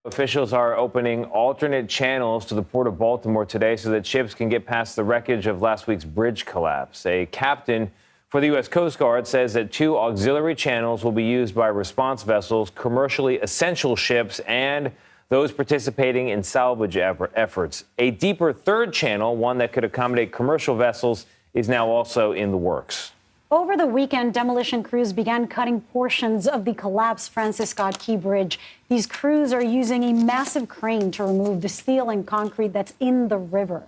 Officials are opening alternate channels to the Port of Baltimore today so that ships can get past the wreckage of last week's bridge collapse. A captain for the U.S. Coast Guard says that 2 auxiliary channels will be used by response vessels, commercially essential ships, and those participating in salvage efforts. A deeper third channel, one that could accommodate commercial vessels, is now also in the works. Over the weekend, demolition crews began cutting portions of the collapsed Francis Scott Key Bridge. These crews are using a massive crane to remove the steel and concrete that's in the river.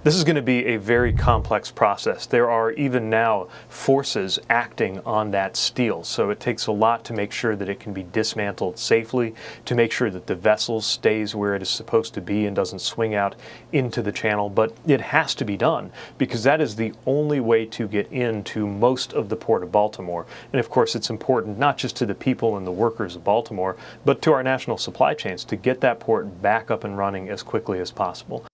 This is going to be a very complex process. There are even now forces acting on that steel, so it takes a lot to make sure that it can be dismantled safely, to make sure that the vessel stays where it is supposed to be and doesn't swing out into the channel. But it has to be done because that is the only way to get into most of the Port of Baltimore. And of course, it's important not just to the people and the workers of Baltimore, but to our national supply chains to get that port back up and running as quickly as possible.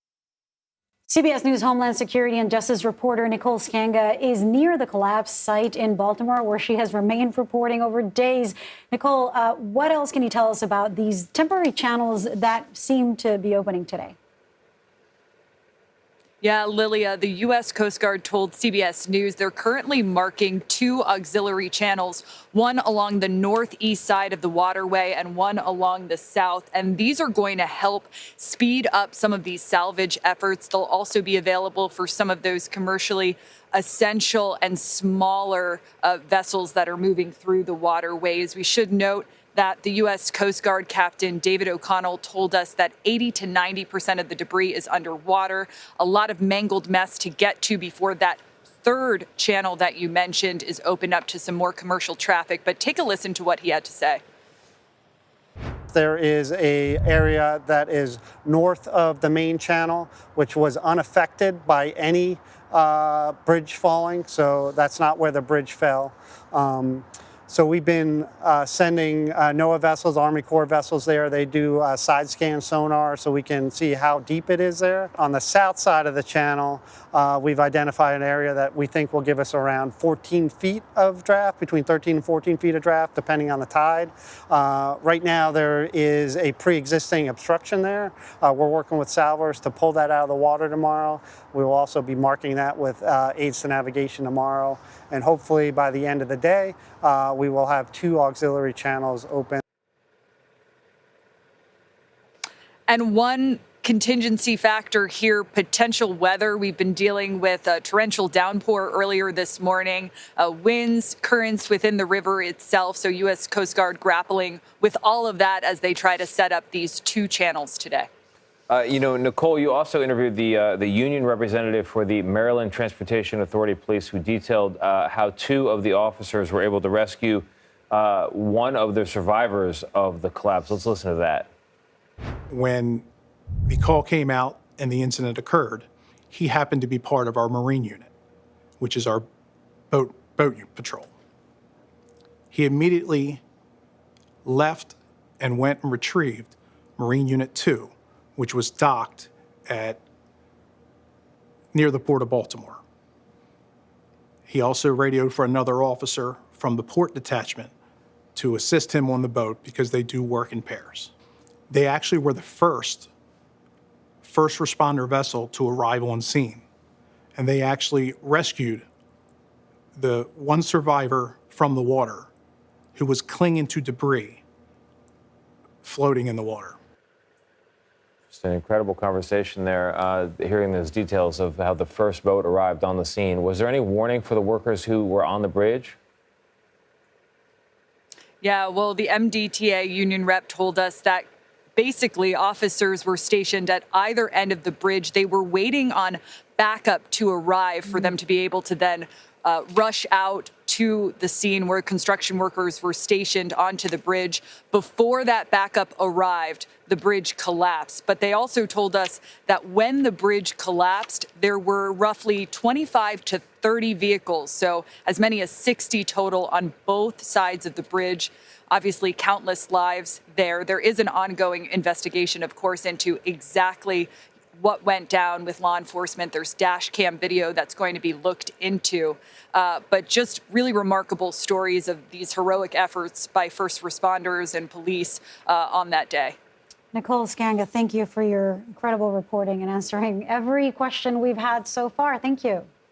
CBS News Homeland Security and Justice reporter Nicole Sganga is near the collapse site in Baltimore, where she has remained reporting over days. Nicole, what else can you tell us about these temporary channels that seem to be opening today? Yeah, Lilia, the U.S. Coast Guard told CBS News they're currently marking 2 auxiliary channels, one along the northeast side of the waterway and one along the south. And these are going to help speed up some of these salvage efforts. They'll also be available for some of those commercially essential and smaller vessels that are moving through the waterways. We should note that the U.S. Coast Guard Captain David O'Connell told us that 80 to 90% of the debris is underwater, a lot of mangled mess to get to before that third channel that you mentioned is opened up to some more commercial traffic. But take a listen to what he had to say. There is an area that is north of the main channel, which was unaffected by any bridge falling. So that's not where the bridge fell. So we've been sending NOAA vessels, Army Corps vessels there. They do side scan sonar so we can see how deep it is there. On the south side of the channel, we've identified an area that we think will give us around 14 feet of draft, between 13 and 14 feet of draft, depending on the tide. Right now, there is a pre-existing obstruction there. We're working with Salvage to pull that out of the water tomorrow. We will also be marking that with aids to navigation tomorrow. And hopefully by the end of the day, we will have 2 auxiliary channels open. And one contingency factor here, potential weather. We've been dealing with a torrential downpour earlier this morning, winds, currents within the river itself. So U.S. Coast Guard grappling with all of that as they try to set up these 2 channels today. Nicole, you also interviewed the union representative for the Maryland Transportation Authority Police, who detailed how 2 of the officers were able to rescue one of the survivors of the collapse. Let's listen to that. When the call came out and the incident occurred, he happened to be part of our Marine unit, which is our boat patrol. He immediately left and went and retrieved Marine Unit 2, which was docked near the Port of Baltimore. He also radioed for another officer from the port detachment to assist him on the boat because they do work in pairs. They actually were the first responder vessel to arrive on scene, and they actually rescued the one survivor from the water who was clinging to debris floating in the water. Just an incredible conversation there, hearing those details of how the first boat arrived on the scene. Was there any warning for the workers who were on the bridge? Yeah, well, the MDTA union rep told us that basically officers were stationed at either end of the bridge. They were waiting on backup to arrive for them to be able to then rush out to the scene where construction workers were stationed onto the bridge. Before that backup arrived, the bridge collapsed. But they also told us that when the bridge collapsed, there were roughly 25 to 30 vehicles, so as many as 60 total on both sides of the bridge. Obviously, countless lives there. There is an ongoing investigation, of course, into exactly what went down with law enforcement. There's dash cam video that's going to be looked into. But just really remarkable stories of these heroic efforts by first responders and police on that day. Nicole Sganga, thank you for your incredible reporting and answering every question we've had so far. Thank you.